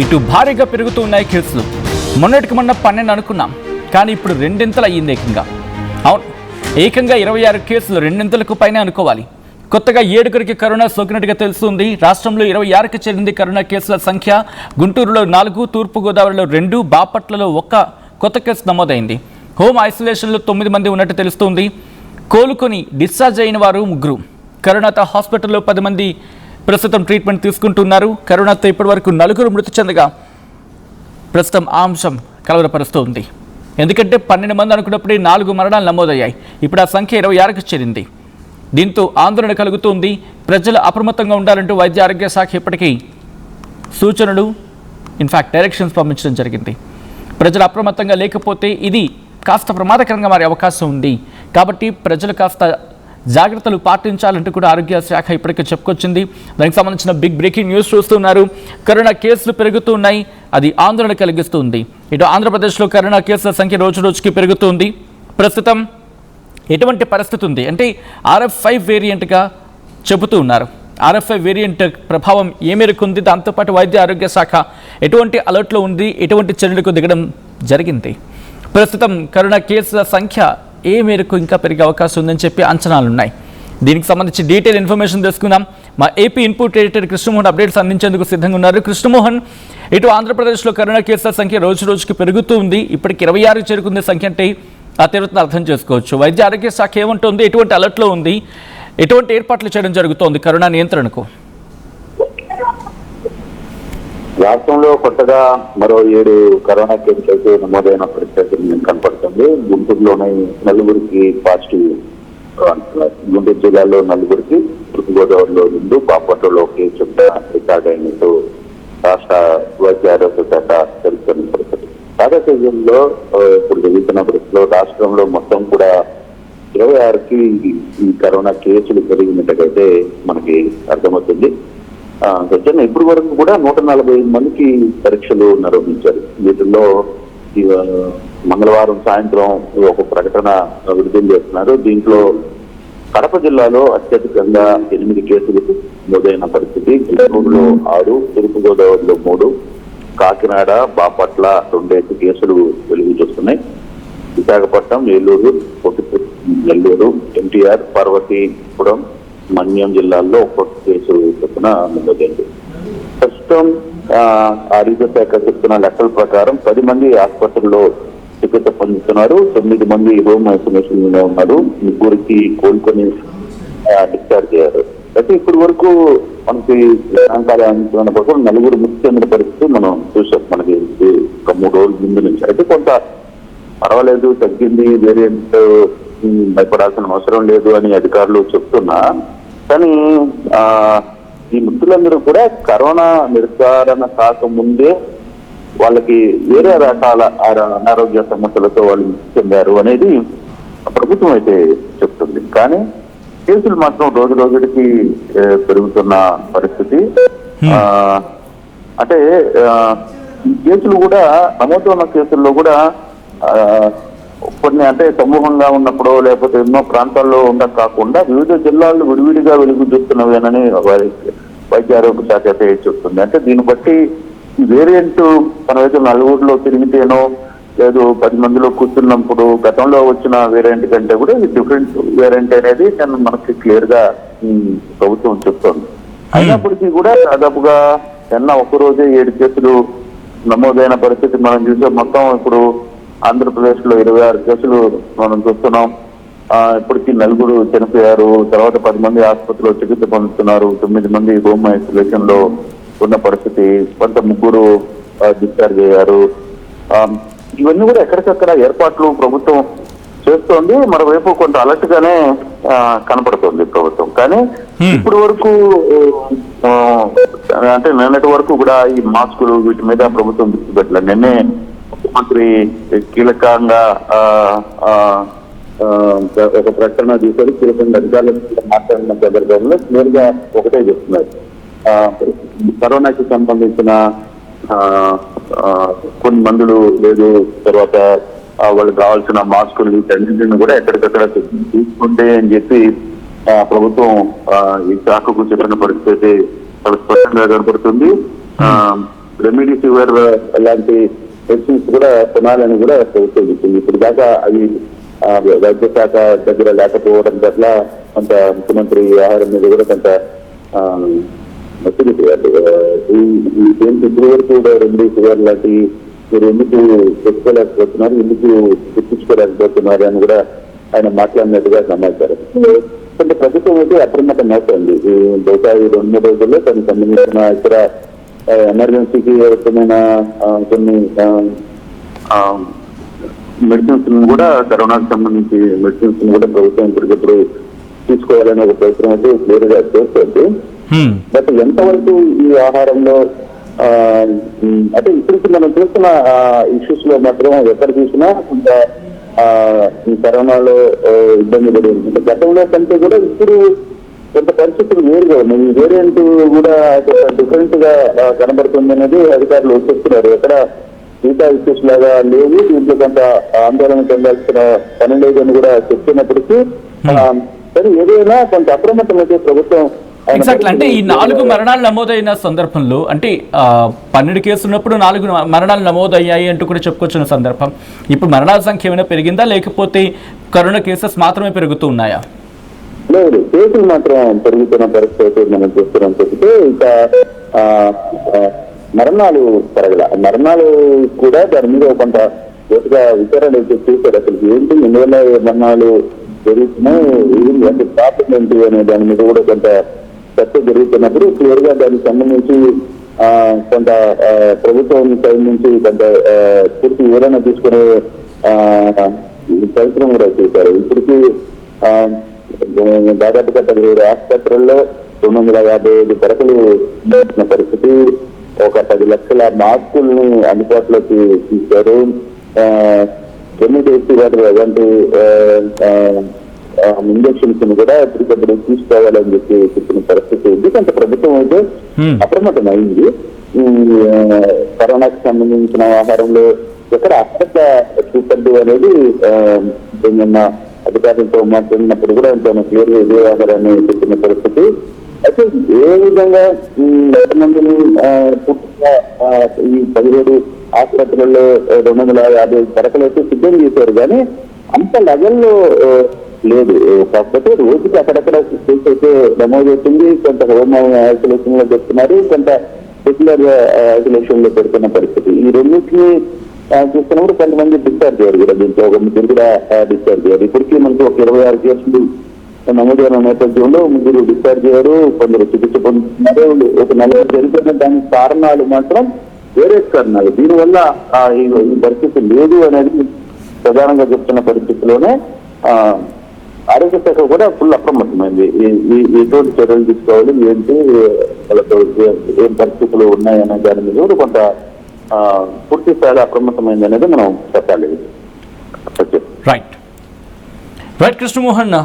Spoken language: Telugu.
ఇటు భారీగా పెరుగుతూ ఉన్నాయి కేసులు. మొన్నటికి మొన్న 12 అనుకున్నాం, కానీ ఇప్పుడు రెండింతలు అయ్యింది ఏకంగా. అవును, ఏకంగా 26 కేసులు, రెండింతలకు పైన అనుకోవాలి. కొత్తగా 7గురికి కరోనా సోకినట్టుగా తెలుస్తుంది. రాష్ట్రంలో 26కి చేరింది కరోనా కేసుల సంఖ్య. గుంటూరులో 4, తూర్పుగోదావరిలో 2, బాపట్లలో 1 కొత్త కేసు నమోదైంది. హోమ్ ఐసోలేషన్లో 9 మంది ఉన్నట్టు తెలుస్తుంది. కోలుకొని డిశ్చార్జ్ అయిన వారు 3. కరోనాతో హాస్పిటల్లో 10 మంది ప్రస్తుతం ట్రీట్మెంట్ తీసుకుంటున్నారు. కరోనాతో ఇప్పటివరకు 4 మృతి చెందగా ప్రస్తుతం ఆ అంశం కలవరపరుస్తోంది. ఎందుకంటే 12 మంది అనుకున్నప్పుడే 4 మరణాలు నమోదయ్యాయి. ఇప్పుడు ఆ సంఖ్య 26కి చేరింది. దీంతో ఆందోళన కలుగుతోంది. ప్రజలు అప్రమత్తంగా ఉండాలంటూ వైద్య ఆరోగ్య శాఖ ఇప్పటికీ సూచనలు, ఇన్ఫాక్ట్ డైరెక్షన్స్ పంపించడం జరిగింది. ప్రజలు అప్రమత్తంగా లేకపోతే ఇది కాస్త ప్రమాదకరంగా మారే అవకాశం ఉంది. కాబట్టి ప్రజలు కాస్త జాగ్రత్తలు పాటించాలంటూ కూడా ఆరోగ్య శాఖ ఇప్పటికే చెప్పుకొచ్చింది. దానికి సంబంధించిన బిగ్ బ్రేకింగ్ న్యూస్ చూస్తున్నారు. కరోనా కేసులు పెరుగుతున్నాయి, అది ఆందోళన కలిగిస్తుంది. ఇటు ఆంధ్రప్రదేశ్లో కరోనా కేసుల సంఖ్య రోజు రోజుకి పెరుగుతుంది. ప్రస్తుతం ఎటువంటి పరిస్థితి ఉంది అంటే RF5 వేరియంట్గా చెబుతూ ఉన్నారు. RF5 వేరియంట్ ప్రభావం ఏ మేరకు ఉంది, దాంతోపాటు వైద్య ఆరోగ్య శాఖ ఎటువంటి అలర్ట్లో ఉంది, ఎటువంటి చర్యలకు దిగడం జరిగింది, ప్రస్తుతం కరోనా కేసుల సంఖ్య ఏ మేరకు ఇంకా పెరిగే అవకాశం ఉందని చెప్పి అంచనాలున్నాయి. దీనికి సంబంధించి డీటెయిల్ ఇన్ఫర్మేషన్ తెలుసుకుందాం. మా AP input editor Krishnamohan updates అందించేందుకు సిద్ధంగా ఉన్నారు. కృష్ణమోహన్, ఇటు ఆంధ్రప్రదేశ్లో కరోనా కేసుల సంఖ్య రోజు రోజుకి పెరుగుతూ ఉంది. ఇప్పటికి 26 చేరుకుంది సంఖ్య అంటే ఆ తీవ్రతను అర్థం చేసుకోవచ్చు. వైద్య ఆరోగ్య శాఖ ఏమంటుంది, ఎటువంటి అలర్ట్లో ఉంది, ఎటువంటి ఏర్పాట్లు చేయడం జరుగుతోంది కరోనా నియంత్రణకు? రాష్ట్రంలో కొత్తగా మరో 7 కరోనా కేసులు అయితే నమోదైన పరిస్థితి కనపడుతుంది. గుంటూరులోనే 4గురికి పాజిటివ్, గుంటూరు జిల్లాలో 4గురికి, తూర్పుగోదావరిలో 2, బాపట్లలో 1 కేసు రికార్డ్ అయినట్టు రాష్ట్ర వైద్య ఆరోగ్య శాఖ తెలుస్తున్న పరిస్థితి. తాజా తేదీల్లో ఇప్పుడు జరుగుతున్న పరిస్థితిలో రాష్ట్రంలో మొత్తం కూడా 26కి ఈ కరోనా కేసులు పెరిగినట్టుగైతే మనకి అర్థమవుతుంది. గతంలో ఇప్పటి వరకు కూడా 145 మందికి పరీక్షలు నిర్వహించారు. వీటిల్లో మంగళవారం సాయంత్రం ఒక ప్రకటన విడుదల చేస్తున్నారు. దీంట్లో కడప జిల్లాలో అత్యధికంగా 8 కేసులు నమోదైన పరిస్థితి. గుంటూరులో 6, తూర్పుగోదావరిలో 3, కాకినాడ, బాపట్ల 2 కేసులు వెలుగు చూస్తున్నాయి. విశాఖపట్నం, ఏలూరు, నెల్లూరు, NTR, పార్వతీపురం, మన్యం జిల్లాల్లో 1 కేసు చొప్పున నమోదైంది. ప్రస్తుతం ఆరోగ్య శాఖ చెప్తున్న లెక్కల ప్రకారం 10 మంది ఆసుపత్రుల్లో చికిత్స పొందుతున్నారు. 9 మంది హోమ్ ఐసోలేషన్ లో ఉన్నారు. 3 కోలుకొని డిశ్చార్జ్ అయ్యారు. అయితే ఇప్పటి వరకు మనకి గణాంకాలు అందించిన ప్రకారం 4 మృతి చెందిన పరిస్థితి మనం చూసాం. మనకి ఒక 3 రోజుల ముందు నుంచి అయితే కొంత పర్వాలేదు, తగ్గింది, వేరియంట్ భయపడాల్సిన అవసరం లేదు అని అధికారులు చెప్తున్నా, కానీ ఈ మృతులందరూ కూడా కరోనా నిర్ధారణ కాకముందే వాళ్ళకి వేరే రకాల అనారోగ్య సమస్యలతో వాళ్ళు మృతి చెందారు అనేది ప్రభుత్వం అయితే చెప్తుంది. కానీ కేసులు మాత్రం రోజు రోజుకి పెరుగుతున్న పరిస్థితి. అంటే ఈ కేసులు కూడా నమోదైన కేసుల్లో కూడా కొన్ని అంటే సమూహంగా ఉన్నప్పుడు లేకపోతే ఎన్నో ప్రాంతాల్లో ఉండక కాకుండా వివిధ జిల్లాలు విడివిడిగా వెలుగు చూస్తున్నవేనని వైద్య ఆరోగ్య శాఖ అయితే చెప్తుంది. అంటే దీన్ని బట్టి ఈ వేరియంట్ మనమైతే 4ఊర్లో తిరిగితేనో లేదు 10 మందిలో కూర్చున్నప్పుడు గతంలో వచ్చిన వేరియంట్ కంటే కూడా ఇది డిఫరెంట్ వేరియంట్ అనేది మనకి క్లియర్ గా ప్రభుత్వం చెప్తోంది. అయినప్పటికీ కూడా దాదాపుగా ఒక రోజే 7 కేసులు నమోదైన పరిస్థితి మనం చూసే. మొత్తం ఇప్పుడు ఆంధ్రప్రదేశ్ లో 26 కేసులు మనం చూస్తున్నాం. ఇప్పటికీ 4 చనిపోయారు. తర్వాత 10 మంది ఆసుపత్రిలో చికిత్స పొందుతున్నారు. 9 మంది హోమ్ ఐసోలేషన్ లో ఉన్న పరిస్థితి. కొంత 3 డిశ్చార్జ్ అయ్యారు. ఇవన్నీ కూడా ఎక్కడికక్కడ ఏర్పాట్లు ప్రభుత్వం చేస్తోంది. మరోవైపు కొంత అలర్ట్ గానే కనపడుతుంది ప్రభుత్వం. కానీ ఇప్పటి వరకు అంటే నిన్నటి వరకు కూడా ఈ మాస్కులు వీటి మీద ప్రభుత్వం దృష్టి పెట్టలేదు. నిన్నే ముఖ్యమంత్రి కీలకంగా ఒక ప్రకటన చేశారు. కీలకంగా అధికారులతో మాట్లాడిన సందర్భంలో క్లియర్ గా ఒకటే చెప్తున్నారు, కరోనాకి సంబంధించిన కొన్ని మందులు లేదు, తర్వాత వాళ్ళకి కావాల్సిన మాస్కులు వీటన్నింటిని కూడా ఎక్కడికక్కడ తీసుకుంటే అని చెప్పి ప్రభుత్వం ఈ శాఖకు చెప్పిన పరిస్థితి చాలా స్పష్టంగా కనపడుతుంది. రెమిడిసివిర్ లాంటి మెడిసిన్స్ కూడా కొనాలని కూడా ప్రభుత్వం చెప్పింది. ఇప్పుడు దాకా అవి వైద్య శాఖ దగ్గర లేకపోవడం పట్ల కొంత ముఖ్యమంత్రి ఆహారం మీద కూడా కొంత ఇప్పుడు వరకు కూడా రెమిడిసివిర్ లాంటి మీరు ఎందుకు తెచ్చుకోలేకపోతున్నారు, ఎందుకు తెప్పించుకోలేకపోతున్నారు అని కూడా ఆయన మాట్లాడినట్టుగా సమాచారం. కొంత ప్రభుత్వం అయితే అప్రమత్తం అవుతుంది. బహుశా 2-3 రోజుల్లో దానికి సంబంధించిన ఇతర ఎమర్జెన్సీకి అవసరమైన కొన్ని మెడిసిన్స్ కూడా, కరోనాకు సంబంధించి మెడిసిన్స్ కూడా ప్రభుత్వం ఇప్పటికిప్పుడు తీసుకోవాలనే ఒక ప్రయత్నం అయితే క్లియర్ గా చేస్తుంది. బట్ ఎంతవరకు ఈ ఆహారంలో అంటే ఇప్పటికి మనం చూస్తున్న ఇష్యూస్ లో మాత్రం ఎక్కడ చూసినా కొంత ఈ కరోనాలో ఇబ్బంది పడి ఉంటుంది. గతంలో కంటే కూడా ఇప్పుడు కొంత పరిస్థితులు వేరుగా ఉన్నాయి. ఈ వేరియంట్ కూడా డిఫరెంట్ గా కనబడుతుంది అనేది అధికారులు చెప్తున్నారు. ఎక్కడ మిగతా ఇష్యూస్ లాగా లేవు, దీంట్లో కొంత ఆందోళన చెందాల్సిన పని లేదని కూడా చెప్తున్నప్పటికీ సరే ఏదైనా కొంత అప్రమత్తం అయితే ప్రభుత్వం. ఎగ్జాక్ట్లీ, అంటే ఈ 4 మరణాలు నమోదైన సందర్భంలో అంటే 12 కేసులు ఉన్నప్పుడు 4 మరణాలు నమోదయ్యాయి అంటూ కూడా చెప్పుకొచ్చిన సందర్భం. ఇప్పుడు మరణాల సంఖ్య ఏమైనా పెరిగిందా, లేకపోతే కరోనా కేసెస్ మాత్రమే పెరుగుతూ ఉన్నాయా? లేదు, కేసులు మాత్రం పెరుగుతున్న పరిస్థితి మనం చూస్తున్నాం. చెప్తే ఇంకా మరణాలు పెరగల. మరణాలు కూడా దాని మీద కొంత లోతుగా విచారణ చేశారు. అసలు ఏంటి, ఎందువల్ల మరణాలు జరుగుతున్నాయి, అంటే ప్రాబ్లం ఏంటి అనే దాని మీద కూడా కొంత చర్చ జరుగుతున్నప్పుడు క్లియర్ గా దానికి సంబంధించి కొంత ప్రభుత్వం సైడ్ నుంచి కొంత పూర్తి వివరణ తీసుకునే ప్రయత్నం కూడా చేశారు. ఇప్పటికీ దాదాపుగా 15 ఆసుపత్రుల్లో 255 పడకలు పరిస్థితి, ఒక 10 లక్షల మాస్కుల్ని అందుబాటులోకి తీశారు. రెమిడిసివిర్ అలాంటి ఇంజక్షన్స్ కూడా ఎప్పటికప్పుడు తీసుకోవాలని చెప్పిన పరిస్థితి ఉంది. కొంత ప్రభుత్వం అయితే అప్రమత్తం అయింది. కరోనాకి సంబంధించిన ఆహారంలో ఎక్కడ అశ్రద్ధ చూపద్దు అనేది నిన్న అధికారులతో మాట్లాడినప్పుడు కూడా క్లియర్ గా ఇదే ఆహారాన్ని చెప్పిన పరిస్థితి. అయితే ఏ విధంగా మందిని పూర్తిగా ఈ 17 ఆసుపత్రుల్లో 250 పడకలు అయితే సిద్ధం చేశారు, కానీ అంత లెవెల్లో లేదు. కాకపోతే రోజుకి అక్కడక్కడ కేసు అయితే నమోదవుతుంది. కొంత హోమ్ ఐసోలేషన్ లో పెడుతున్నారు, కొంత రెగ్యులర్ ఐసోలేషన్ లో పెడుతున్న పరిస్థితి. ఈ రెండింటిని చూస్తున్నప్పుడు కొంతమంది డిశ్చార్జ్ అయ్యారు కూడా. దీంట్లో ఒక 3 కూడా డిశ్చార్జ్ అయ్యారు. ఇప్పటికీ మనకి ఒక 26 కేసులు నమోదైన నేపథ్యంలో 3 డిశ్చార్జ్ అయ్యారు, కొందరు చికిత్స పొందుతున్నారు, ఒక 40 జరిగిన దానికి కారణాలు మాత్రం వేరే కారణాలు. దీనివల్ల ఈ పరిస్థితి లేదు అనేది ప్రధానంగా చెప్తున్న పరిస్థితిలోనే ఆరోగ్య శాఖ కూడా ఫుల్ అప్రమత్తమైంది. ఎటువంటి చర్యలు తీసుకోవాలి, ఏంటి వాళ్ళతో ఏం పరిస్థితులు ఉన్నాయనే దాని మీద కూడా కొంత పూర్తి స్థాయిలో అప్రమత్తమైంది అనేది మనం చెప్పాలి. రైట్ కృష్ణమోహన్.